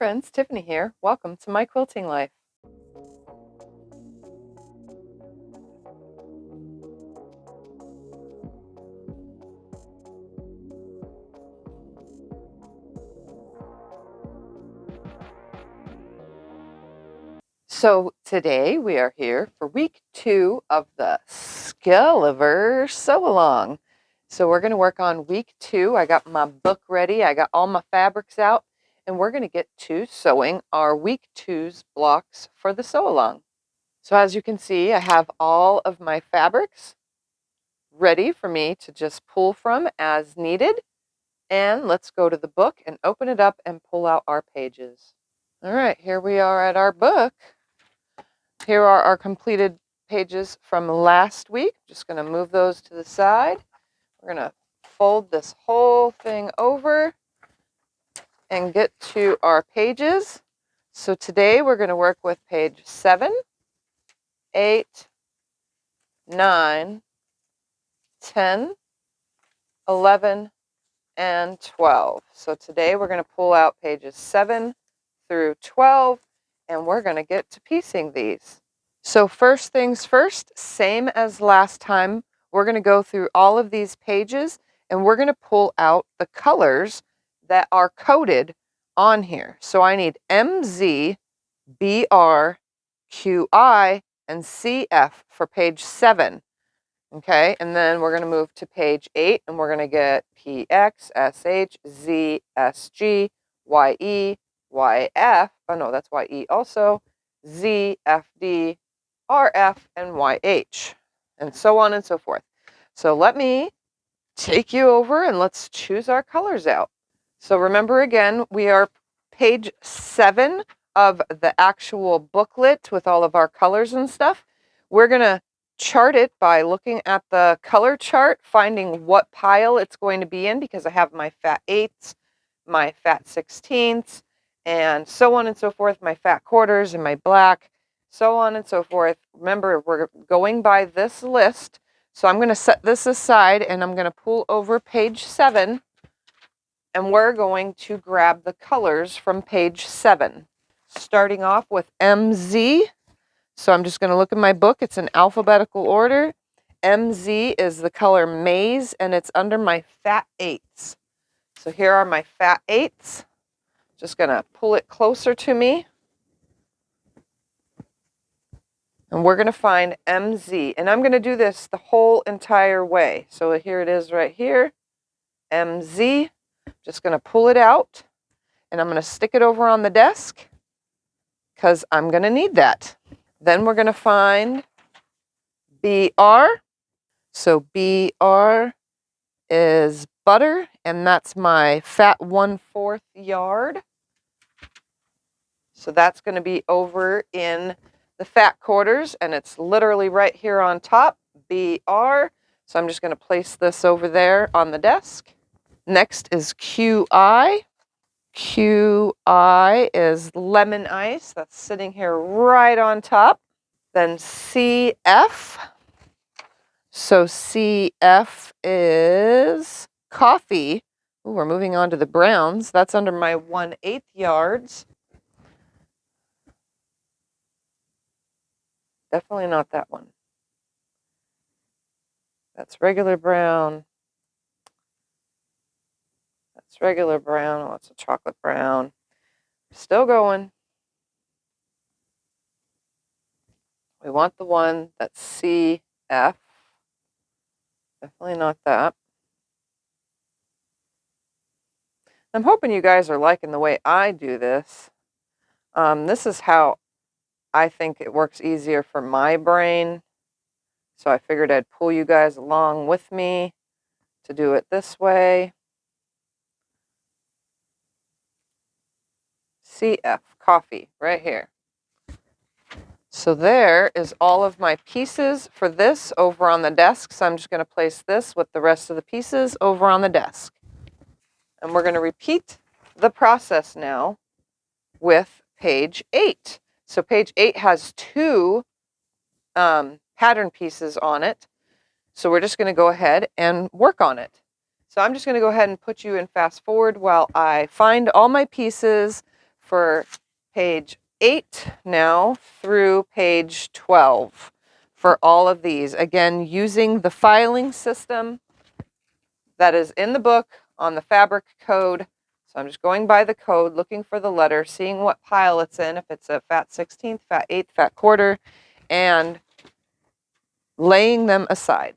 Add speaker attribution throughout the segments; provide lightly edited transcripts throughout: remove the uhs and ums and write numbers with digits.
Speaker 1: friends, Tiffany here. Welcome to my quilting life. So today we are here for week 2 of the Skulliver sew along. So we're going to work on week 2. I got my book ready. I got all my fabrics out, and we're going to get to sewing our week 2's blocks for the sew along. So as you can see, I have all of my fabrics ready for me to just pull from as needed. And let's go to the book and open it up and pull out our pages. All right, here we are at our book. Here are our completed pages from last week. Just going to move those to the side. We're going to fold this whole thing over and get to our pages. So today we're going to work with page 7, 8, 9, 10, 11, and 12. So today we're going to pull out pages 7 through 12, and we're going to get to piecing these. So first things first, same as last time, we're going to go through all of these pages and we're going to pull out the colors that are coded on here. So I need MZ, BR, QI, and CF for page 7. Okay, and then we're going to move to page 8 and we're going to get PX, SH, Z, SG, YE, YF, oh no, that's YE also, Z, FD, RF, and YH, and so on and so forth. So let me take you over and let's choose our colors out. So remember again, we are page 7 of the actual booklet with all of our colors and stuff. We're going to chart it by looking at the color chart, finding what pile it's going to be in, because I have my fat 8s, my fat 16ths, and so on and so forth, my fat quarters and my black, so on and so forth. Remember, we're going by this list. So I'm going to set this aside and I'm going to pull over page 7 and we're going to grab the colors from page 7. Starting off with MZ. So I'm just going to look in my book. It's in alphabetical order. MZ is the color maize and it's under my fat 8s. So here are my fat 8s. Just going to pull it closer to me. And we're going to find MZ. And I'm going to do this the whole entire way. So here it is right here. MZ. Just going to pull it out. And I'm going to stick it over on the desk because I'm going to need that. Then we're going to find BR. So BR is butter. And that's my fat 1/4 yard. So that's going to be over in the fat quarters, and it's literally right here on top, BR. So I'm just going to place this over there on the desk. Next is QI. QI is lemon ice. That's sitting here right on top. Then CF. So CF is coffee. Ooh, we're moving on to the browns. That's under my 1/8 yards. Definitely not that one. That's regular brown. That's regular brown. Oh, it's a chocolate brown. Still going. We want the one that's CF. Definitely not that. I'm hoping you guys are liking the way I do this. This is how I think it works easier for my brain. So I figured I'd pull you guys along with me to do it this way. CF, coffee, right here. So there is all of my pieces for this over on the desk. So I'm just going to place this with the rest of the pieces over on the desk. And we're going to repeat the process now with page 8. So page 8 has 2 pattern pieces on it. So we're just going to go ahead and work on it. So I'm just going to go ahead and put you in fast forward while I find all my pieces for page 8 now through page 12 for all of these. Again, using the filing system that is in the book on the fabric code. So I'm just going by the code, looking for the letter, seeing what pile it's in, if it's a fat 16th, fat 8th, fat quarter, and laying them aside.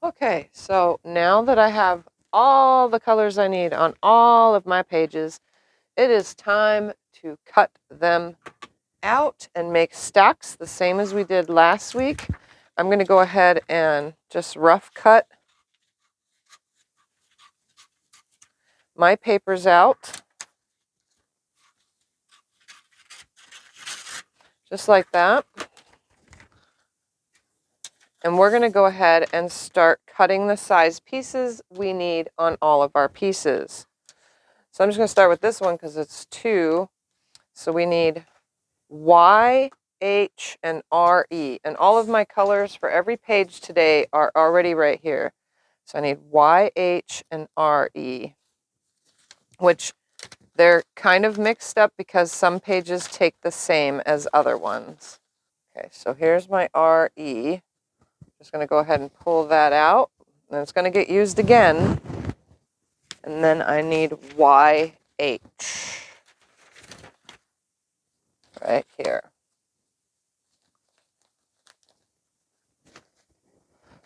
Speaker 1: Okay, so now that I have all the colors I need on all of my pages, it is time to cut them out and make stacks the same as we did last week. I'm going to go ahead and just rough cut my papers out, just like that. And we're going to go ahead and start cutting the size pieces we need on all of our pieces. So I'm just going to start with this one because it's 2. So we need Y, H, and RE. And all of my colors for every page today are already right here. So I need Y, H, and RE, which they're kind of mixed up because some pages take the same as other ones. Okay, so here's my RE. Just going to go ahead and pull that out. And it's going to get used again. And then I need YH right here.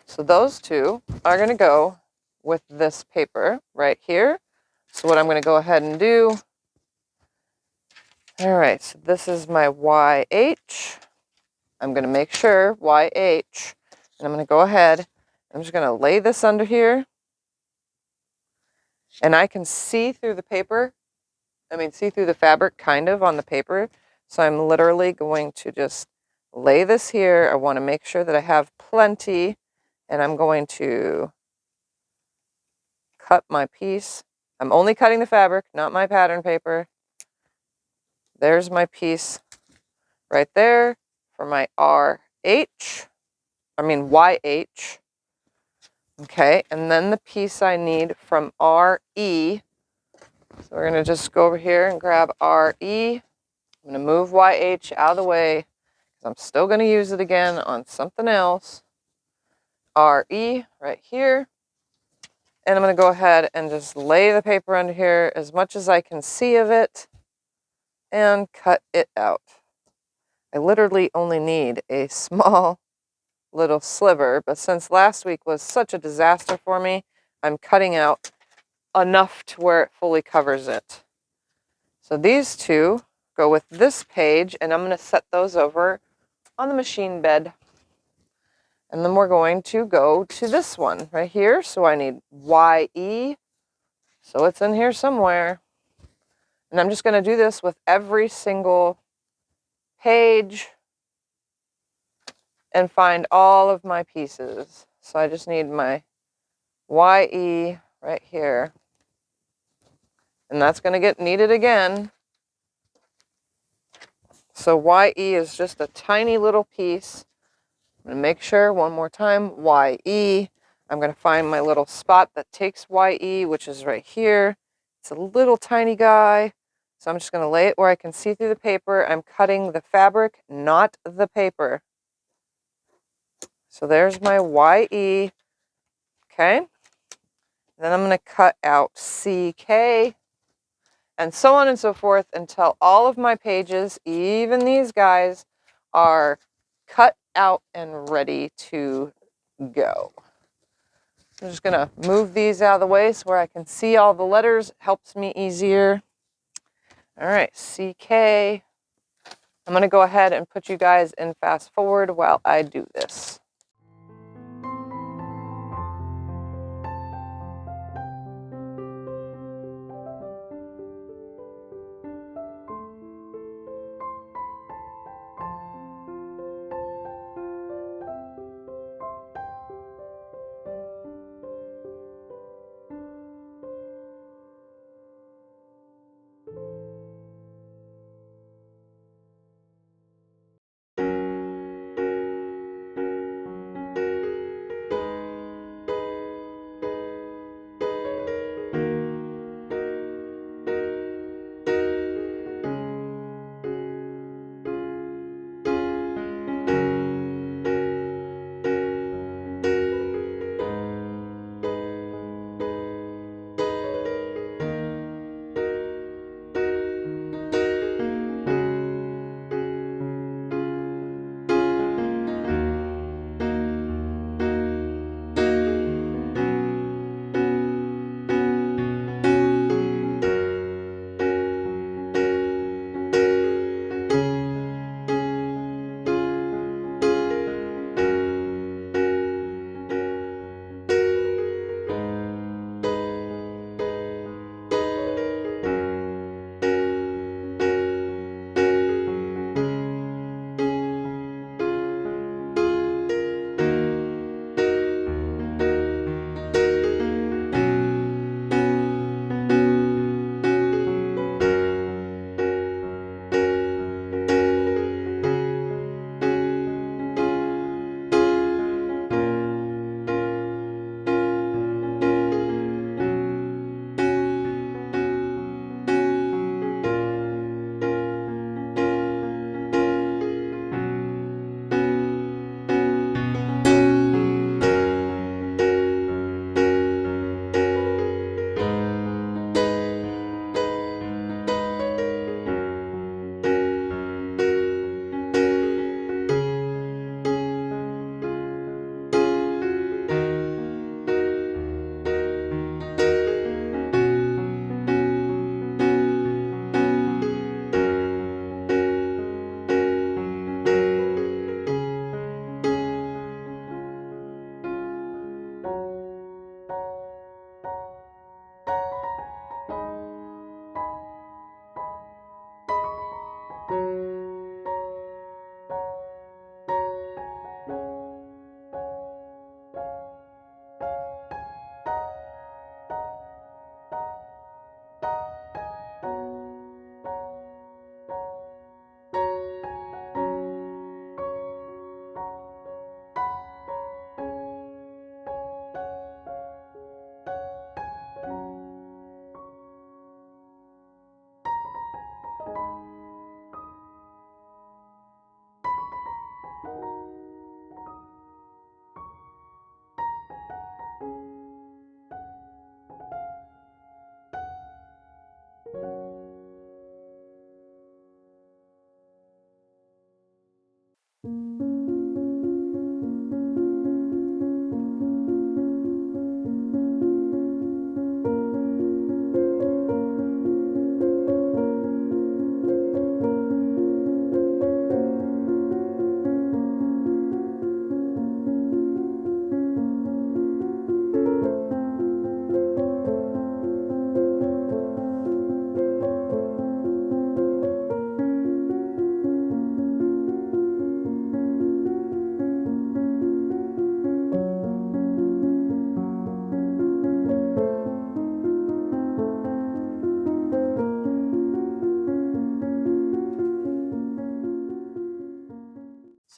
Speaker 1: So those two are going to go with this paper right here. So what I'm going to go ahead and do, all right, so this is my YH. I'm going to make sure YH, and I'm going to go ahead, I'm just going to lay this under here, and I can see through the paper, see through the fabric kind of on the paper, so I'm literally going to just lay this here. I want to make sure that I have plenty, and I'm going to cut my piece. I'm only cutting the fabric, not my pattern paper. There's my piece right there for my YH. Okay, and then the piece I need from RE. So we're going to just go over here and grab RE. I'm going to move YH out of the way because I'm still going to use it again on something else. RE right here. And I'm going to go ahead and just lay the paper under here as much as I can see of it and cut it out. I literally only need a small little sliver, but since last week was such a disaster for me, I'm cutting out enough to where it fully covers it. So these two go with this page, and I'm going to set those over on the machine bed. And then we're going to go to this one right here. So I need YE. So it's in here somewhere. And I'm just going to do this with every single page and find all of my pieces. So I just need my YE right here. And that's going to get needed again. So YE is just a tiny little piece. I'm going to make sure one more time, YE. I'm going to find my little spot that takes YE, which is right here. It's a little tiny guy. So I'm just going to lay it where I can see through the paper. I'm cutting the fabric, not the paper. So there's my YE. Okay. Then I'm going to cut out CK. And so on and so forth until all of my pages, even these guys, are cut out and ready to go. I'm just going to move these out of the way so where I can see all the letters. It helps me easier. All right, CK. I'm going to go ahead and put you guys in fast forward while I do this.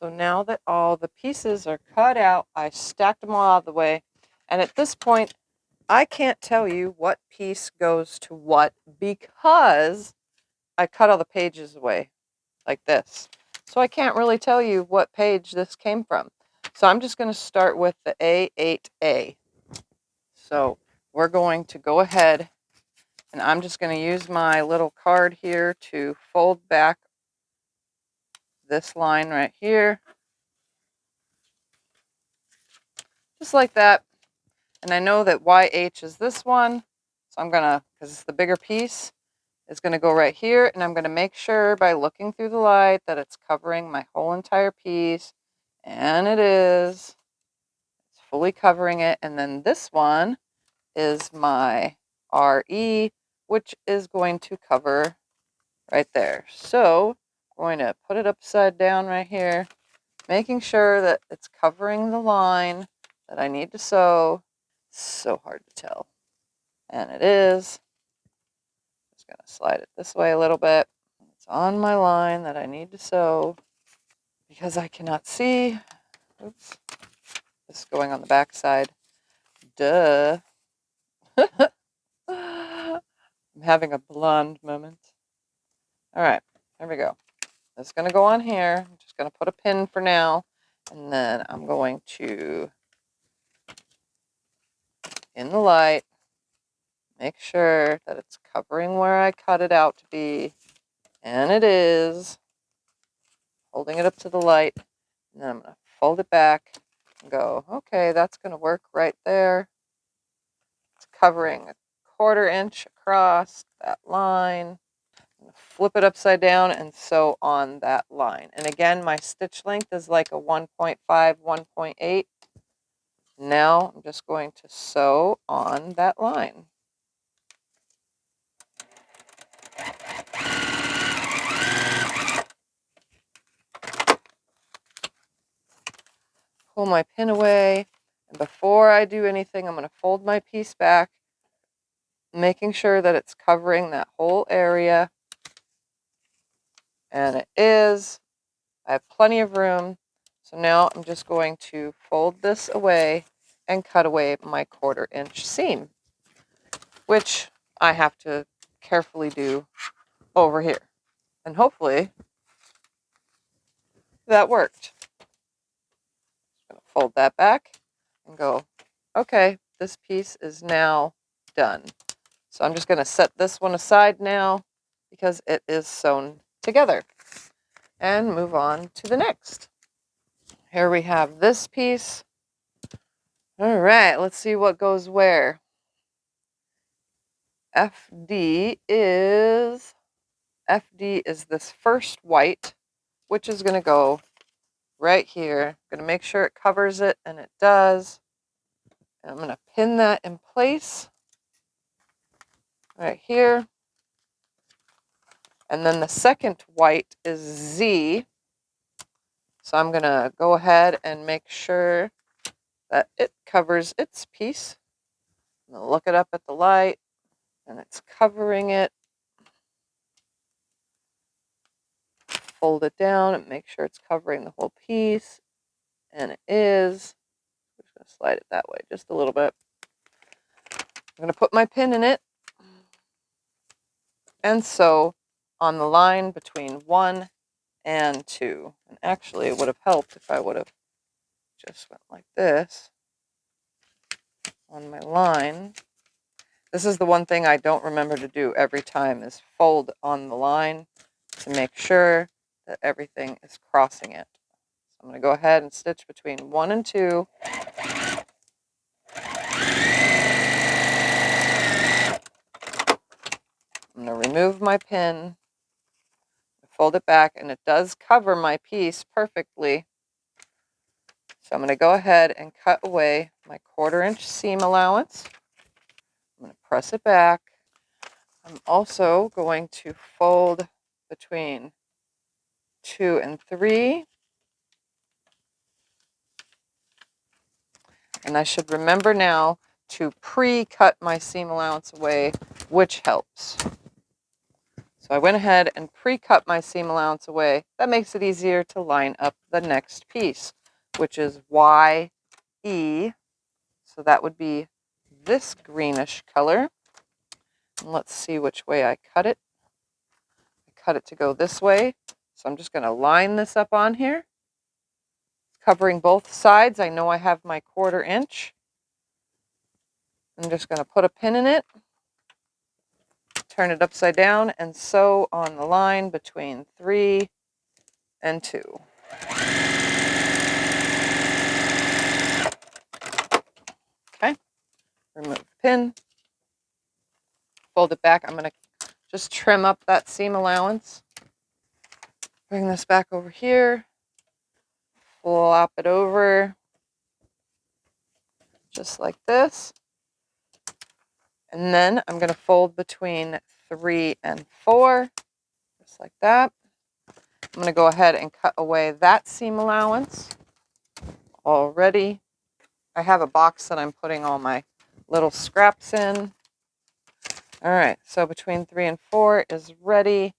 Speaker 1: So now that all the pieces are cut out, I stacked them all out of the way. And at this point, I can't tell you what piece goes to what because I cut all the pages away like this. So I can't really tell you what page this came from. So I'm just going to start with the A8A. So we're going to go ahead and I'm just going to use my little card here to fold back this line right here. Just like that. And I know that YH is this one. So I'm going to, because it's the bigger piece, it's going to go right here. And I'm going to make sure by looking through the light that it's covering my whole entire piece. And it is. It's fully covering it. And then this one is my RE, which is going to cover right there. So I'm going to put it upside down right here, making sure that it's covering the line that I need to sew. So hard to tell. And it is. Just going to slide it this way a little bit. It's on my line that I need to sew because I cannot see. Oops. This is going on the back side. Duh. I'm having a blonde moment. All right, there we go. It's going to go on here. I'm just going to put a pin for now. And then I'm going to, in the light, make sure that it's covering where I cut it out to be. And it is. Holding it up to the light. And then I'm going to fold it back and go, okay, that's going to work right there. It's covering a 1/4 inch across that line. I'm going to flip it upside down and sew on that line. And again, my stitch length is like a 1.5, 1.8. Now I'm just going to sew on that line. Pull my pin away, and before I do anything, I'm going to fold my piece back, making sure that it's covering that whole area. And it is. I have plenty of room. So now I'm just going to fold this away and cut away my 1/4 inch seam, which I have to carefully do over here. And hopefully that worked. I'm going to fold that back and go, okay, this piece is now done. So I'm just going to set this one aside now because it is sewn together and move on to the next. Here we have this piece. All right, let's see what goes where. FD is this first white, which is going to go right here. I'm going to make sure it covers it, and it does. And I'm going to pin that in place right here. And then the second white is Z. So I'm going to go ahead and make sure that it covers its piece. I'm going to look it up at the light, and it's covering it. Fold it down and make sure it's covering the whole piece. And it is. I'm just going to slide it that way just a little bit. I'm going to put my pin in it and sew on the line between 1 and 2. And actually, it would have helped if I would have just went like this on my line. This is the one thing I don't remember to do every time is fold on the line to make sure that everything is crossing it. So I'm going to go ahead and stitch between 1 and 2. I'm going to remove my pin, fold it back, and it does cover my piece perfectly. So I'm going to go ahead and cut away my 1/4 inch seam allowance. I'm going to press it back. I'm also going to fold between 2 and 3. And I should remember now to pre-cut my seam allowance away, which helps. So So I went ahead and pre-cut my seam allowance away. That makes it easier to line up the next piece, which is YE. So that would be this greenish color. And let's see which way I cut it. I cut it to go this way. So I'm just going to line this up on here, covering both sides. I know I have my 1/4 inch. I'm just going to put a pin in it, turn it upside down, and sew on the line between 3 and 2. Okay, remove the pin, fold it back. I'm going to just trim up that seam allowance. Bring this back over here, flop it over, just like this. And then I'm going to fold between 3 and 4, just like that. I'm going to go ahead and cut away that seam allowance already. I have a box that I'm putting all my little scraps in. All right, so between 3 and 4 is ready.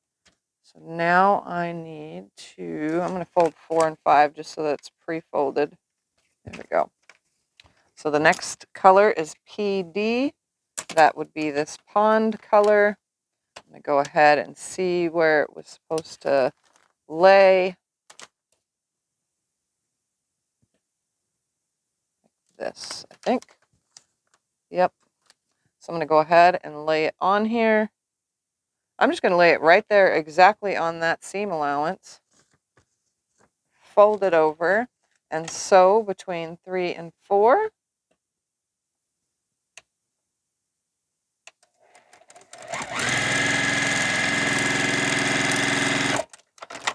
Speaker 1: So now I need to, I'm going to fold 4 and 5 just so that it's pre-folded. There we go. So the next color is PD. That would be this pond color. I'm going to go ahead and see where it was supposed to lay. This, I think. Yep. So I'm going to go ahead and lay it on here. I'm just going to lay it right there exactly on that seam allowance. Fold it over and sew between 3 and 4.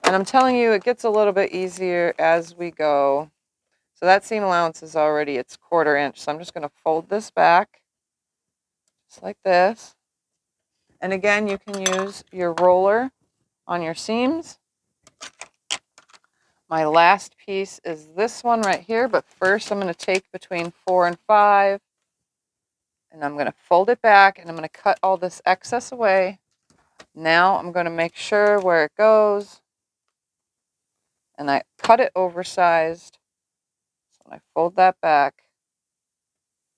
Speaker 1: And I'm telling you, it gets a little bit easier as we go. So that seam allowance is already its 1/4 inch. So I'm just going to fold this back, just like this. And again, you can use your roller on your seams. My last piece is this one right here, but first I'm going to take between 4 and 5, and I'm going to fold it back, and I'm going to cut all this excess away. Now I'm going to make sure where it goes, and I cut it oversized. So when I fold that back,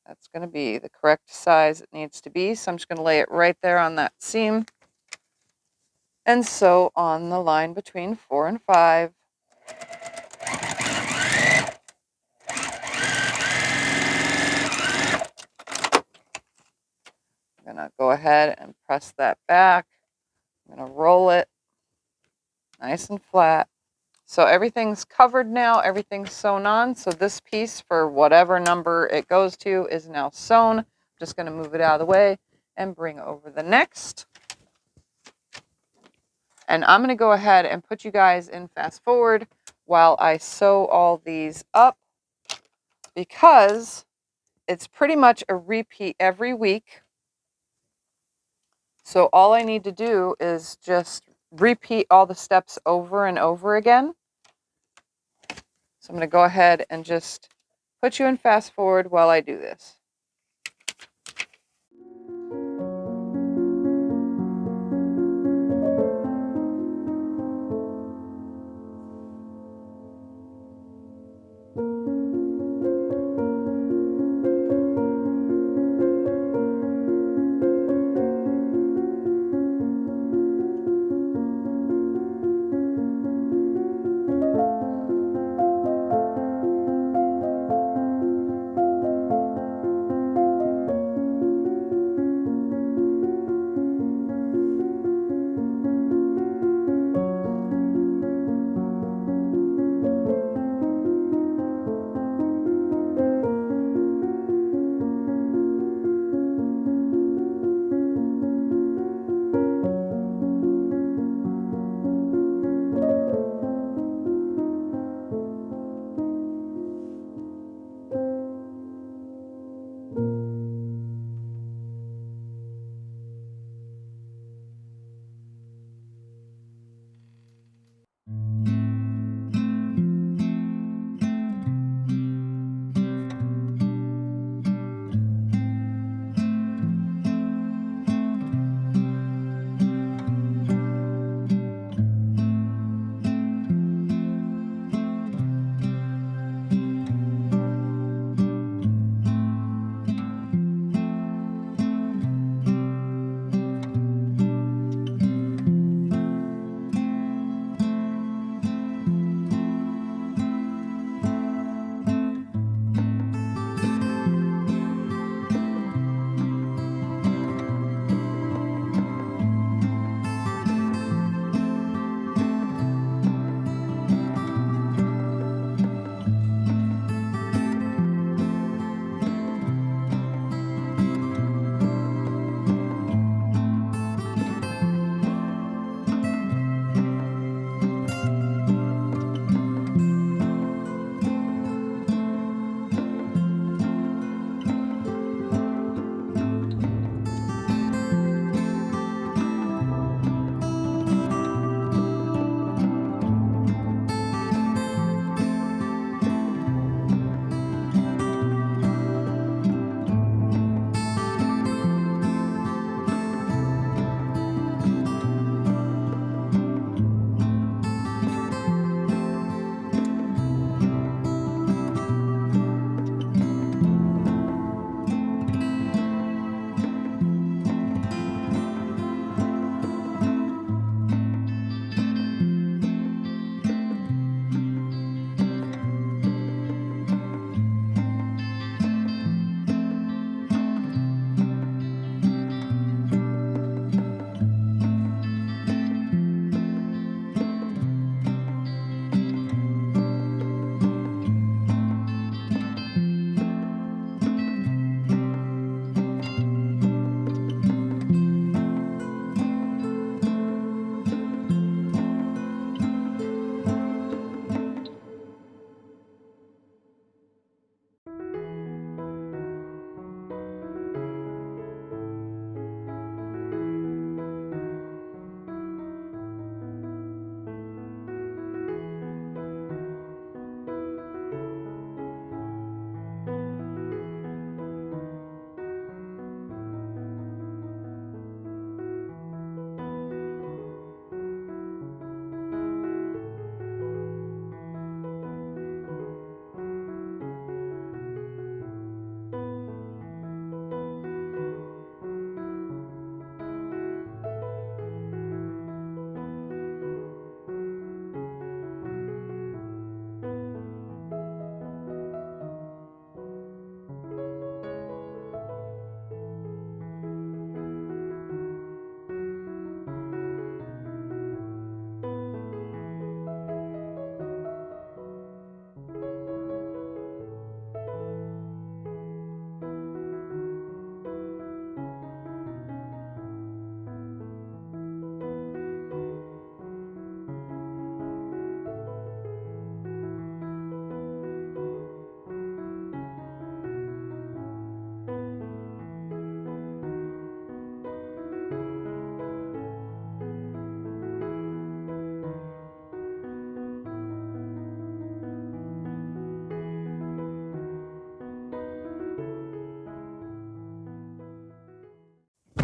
Speaker 1: that's going to be the correct size it needs to be. So I'm just going to lay it right there on that seam and sew on the line between 4 and 5. I'm going to go ahead and press that back. I'm going to roll it nice and flat. So everything's covered now, everything's sewn on. So this piece, for whatever number it goes to, is now sewn. I'm just going to move it out of the way and bring over the next. And I'm going to go ahead and put you guys in fast forward while I sew all these up, because it's pretty much a repeat every week. So all I need to do is just repeat all the steps over and over again. So I'm going to go ahead and just put you in fast forward while I do this.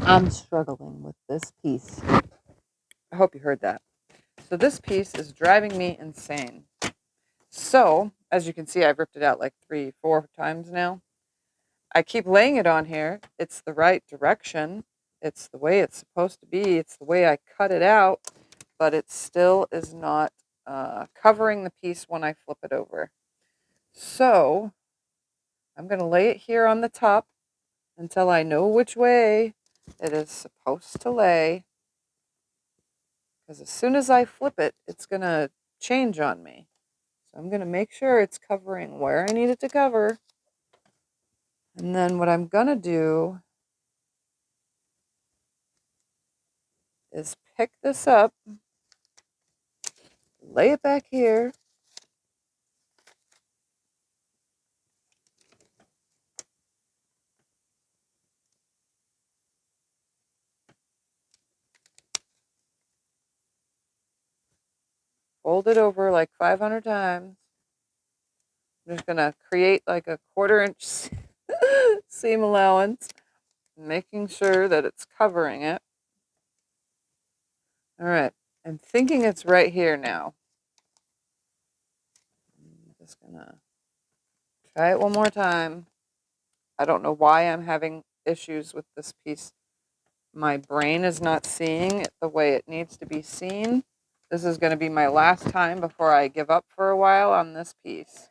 Speaker 1: I'm struggling with this piece. I hope you heard that. So this piece is driving me insane. So, as you can see, I've ripped it out like 3-4 times now. I keep laying it on here. It's the right direction. It's the way it's supposed to be. It's the way I cut it out, but it still is not covering the piece when I flip it over. So I'm going to lay it here on the top until I know which way it is supposed to lay. Because as soon as I flip it, it's going to change on me. So I'm going to make sure it's covering where I need it to cover. And then what I'm going to do is pick this up, lay it back here, fold it over like 500 times. I'm just going to create like a 1/4 inch seam allowance, making sure that it's covering it. All right, I'm thinking it's right here now. I'm just going to try it one more time. I don't know why I'm having issues with this piece. My brain is not seeing it the way it needs to be seen. This is going to be my last time before I give up for a while on this piece.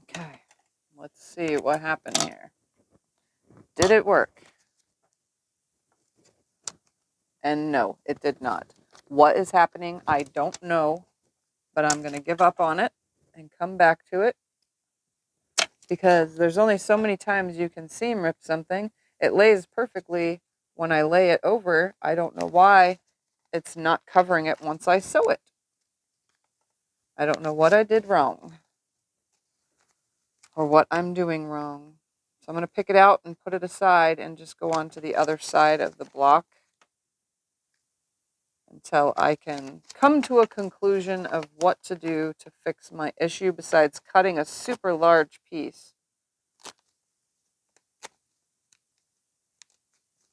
Speaker 1: Okay, let's see what happened here. Did it work? And no, it did not. What is happening, I don't know, but I'm going to give up on it and come back to it because there's only so many times you can seam rip something. It lays perfectly when I lay it over. I don't know why it's not covering it once I sew it. I don't know what I did wrong or what I'm doing wrong. So I'm going to pick it out and put it aside and just go on to the other side of the block until I can come to a conclusion of what to do to fix my issue besides cutting a super large piece.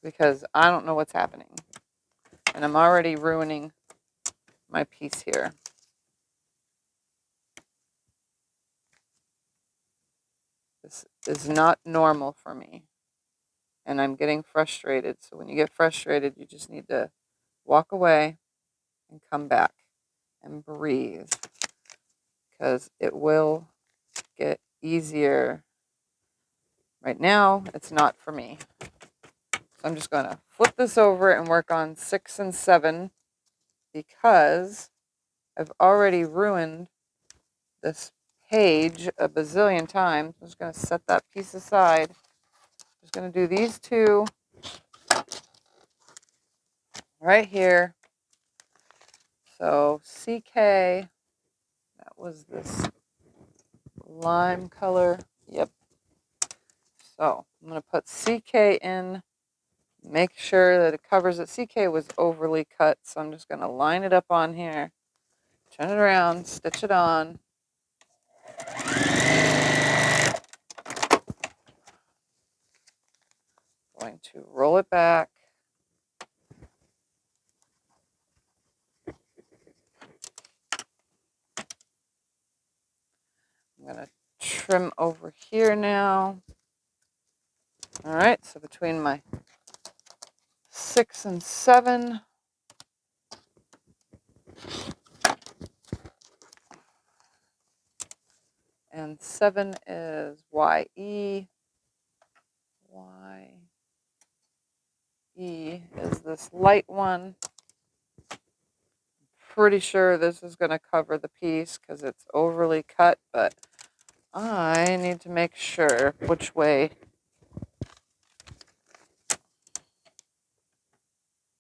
Speaker 1: Because I don't know what's happening. And I'm already ruining my piece here. This is not normal for me. And I'm getting frustrated. So when you get frustrated, you just need to walk away and come back and breathe. Because it will get easier. Right now, it's not for me. So I'm just going to flip this over and work on 6 and 7 because I've already ruined this page a bazillion times. I'm just going to set that piece aside. I'm just going to do these two right here. So CK, that was this lime color. Yep. So I'm going to put CK in, make sure that it covers it. CK was overly cut, so I'm just going to line it up on here, turn it around, stitch it on. Going to roll it back. I'm going to trim over here now. All right, so between my 6 and 7, and 7 is YE. YE is this light one. Pretty sure this is going to cover the piece because it's overly cut, but I need to make sure which way.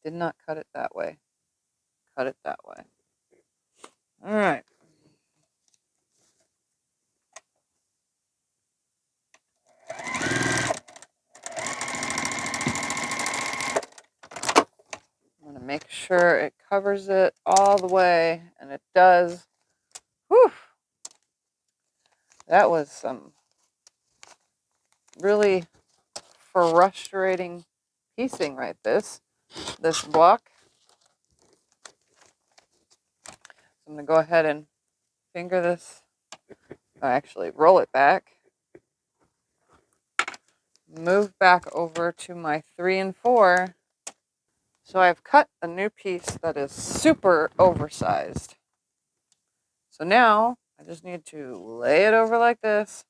Speaker 1: Did not cut it that way. Cut it that way. All right. I'm going to make sure it covers it all the way, and it does. Whew. That was some really frustrating piecing right this block. So I'm going to go ahead and finger this, actually roll it back, move back over to my 3 and 4. So I've cut a new piece that is super oversized. So now I just need to lay it over like this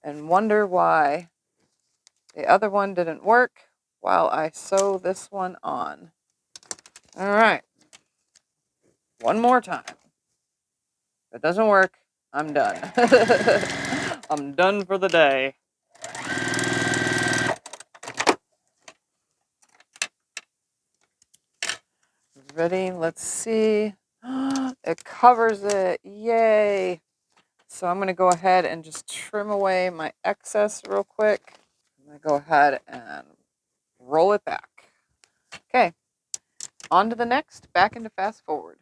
Speaker 1: and wonder why the other one didn't work while I sew this one on. All right, one more time. If it doesn't work, I'm done. I'm done for the day. Ready? Let's see. It covers it. Yay. So I'm going to go ahead and just trim away my excess real quick. I'm going to go ahead and roll it back. Okay. On to the next. Back into fast forward.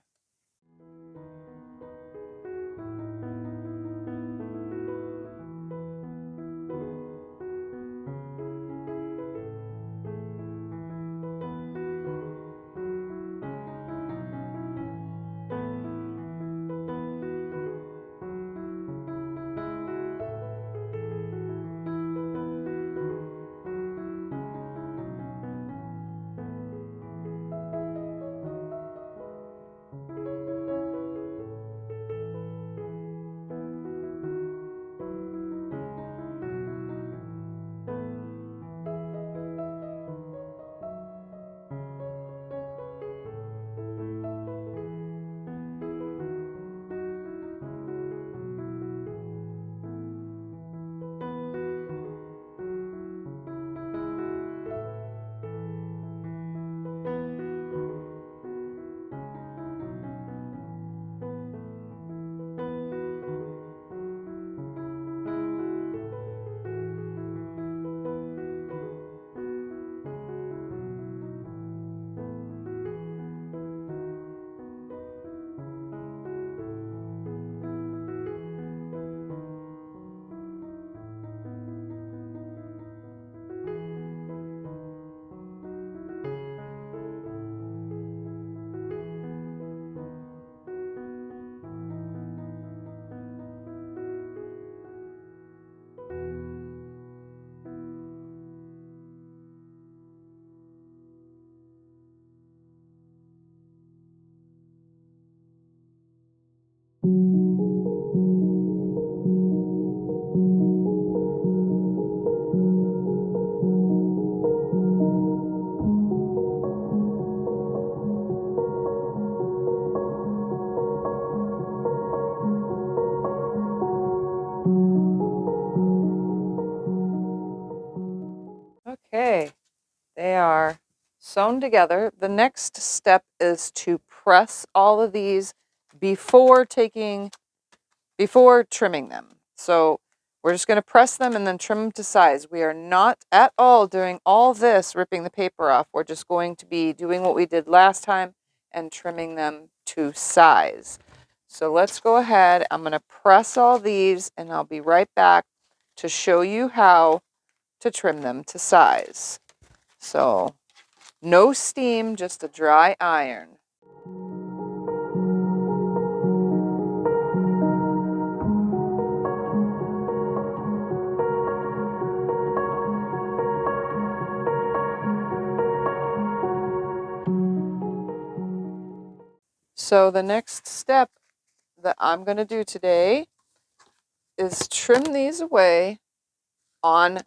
Speaker 1: Okay, they are sewn together. The next step is to press all of these before trimming them. So we're just going to press them and then trim them to size. We are not at all doing all this ripping the paper off. We're just going to be doing what we did last time and trimming them to size. So let's go ahead. I'm going to press all these and I'll be right back to show you how to trim them to size. So no steam, just a dry iron. So the next step that I'm going to do today is trim these away on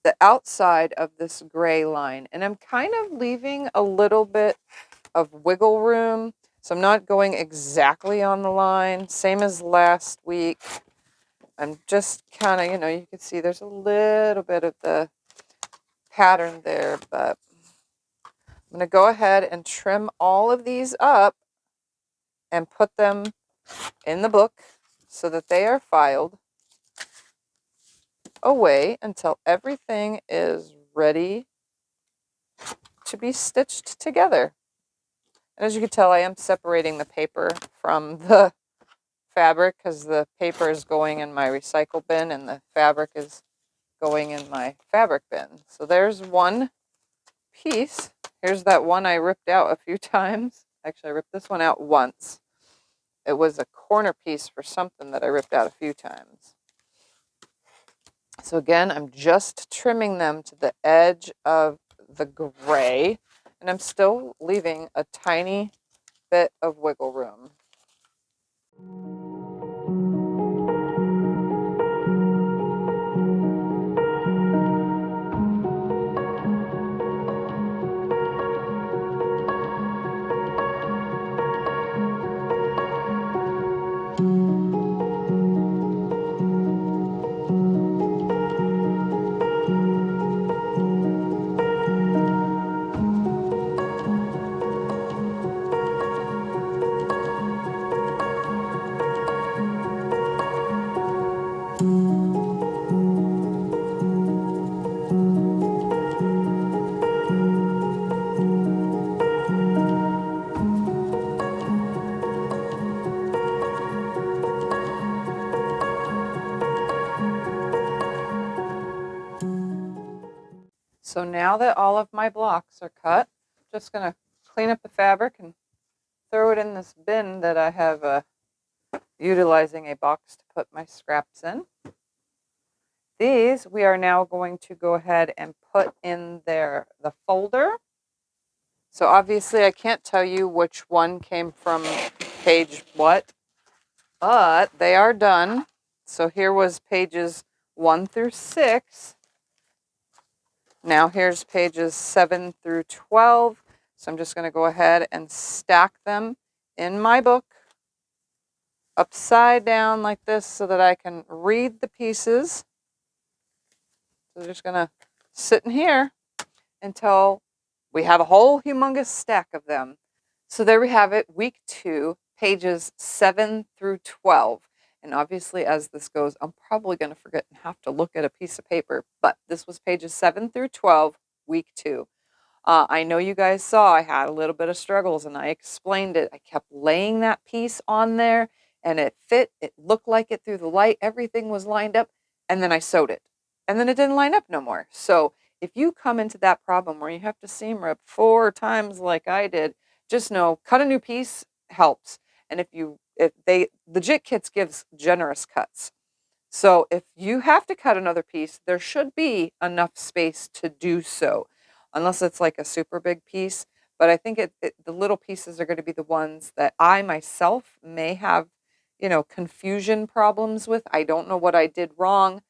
Speaker 1: the outside of this gray line. And I'm kind of leaving a little bit of wiggle room. So I'm not going exactly on the line, same as last week. I'm just kind of, you can see there's a little bit of the pattern there, but I'm going to go ahead and trim all of these up and put them in the book so that they are filed away until everything is ready to be stitched together. And as you can tell, I am separating the paper from the fabric because the paper is going in my recycle bin and the fabric is going in my fabric bin. So there's one piece. Here's that one I ripped out a few times. Actually, I ripped this one out once. It was a corner piece for something that I ripped out a few times. So again, I'm just trimming them to the edge of the gray, and I'm still leaving a tiny bit of wiggle room. So now that all of my blocks are cut, I'm just going to clean up the fabric and throw it in this bin that I have utilizing a box to put my scraps in. These we are now going to go ahead and put in the folder. So obviously I can't tell you which one came from page what, but they are done. So here was pages 1 through 6. Now here's pages 7 through 12. So I'm just going to go ahead and stack them in my book upside down like this so that I can read the pieces. So they're just going to sit in here until we have a whole humongous stack of them. So there we have it, week 2, pages 7 through 12. And obviously as this goes, I'm probably going to forget and have to look at a piece of paper, but this was pages 7 through 12, week 2. I know you guys saw I had a little bit of struggles and I explained it. I kept laying that piece on there and it fit. It looked like it through the light. Everything was lined up, and then I sewed it. And then it didn't line up no more. So if you come into that problem where you have to seam rip 4 times like I did, just know cut a new piece helps. And the JIT kits gives generous cuts. So if you have to cut another piece, there should be enough space to do so, unless it's like a super big piece. But I think the little pieces are going to be the ones that I myself may have, confusion problems with. I don't know what I did wrong,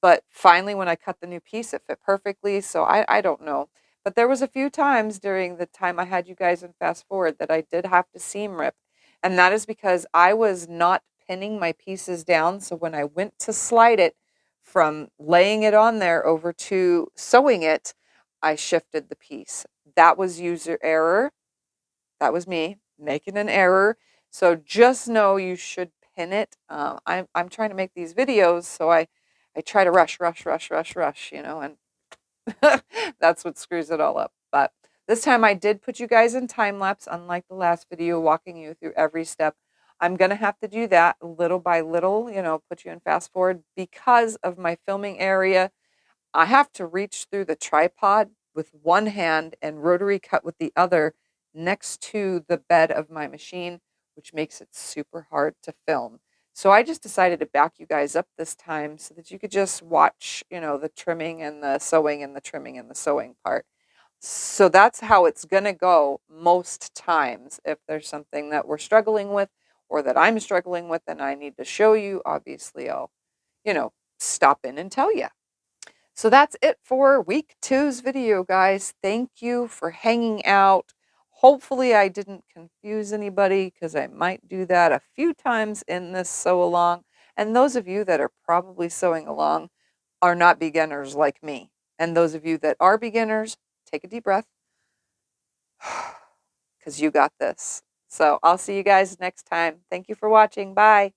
Speaker 1: but finally when I cut the new piece, it fit perfectly. So I don't know. But there was a few times during the time I had you guys in fast forward that I did have to seam rip. And that is because I was not pinning my pieces down. So when I went to slide it from laying it on there over to sewing it, I shifted the piece. That was user error. That was me making an error. So just know you should pin it. I'm trying to make these videos, so I try to rush, and that's what screws it all up. But this time I did put you guys in time lapse, unlike the last video, walking you through every step. I'm going to have to do that little by little, put you in fast forward because of my filming area. I have to reach through the tripod with one hand and rotary cut with the other next to the bed of my machine, which makes it super hard to film. So I just decided to back you guys up this time so that you could just watch, the trimming and the sewing and the trimming and the sewing part. So that's how it's going to go most times. If there's something that we're struggling with or that I'm struggling with and I need to show you, obviously I'll, stop in and tell you. So that's it for week 2's video, guys. Thank you for hanging out. Hopefully I didn't confuse anybody because I might do that a few times in this sew along. And those of you that are probably sewing along are not beginners like me. And those of you that are beginners, take a deep breath because you got this. So I'll see you guys next time. Thank you for watching. Bye.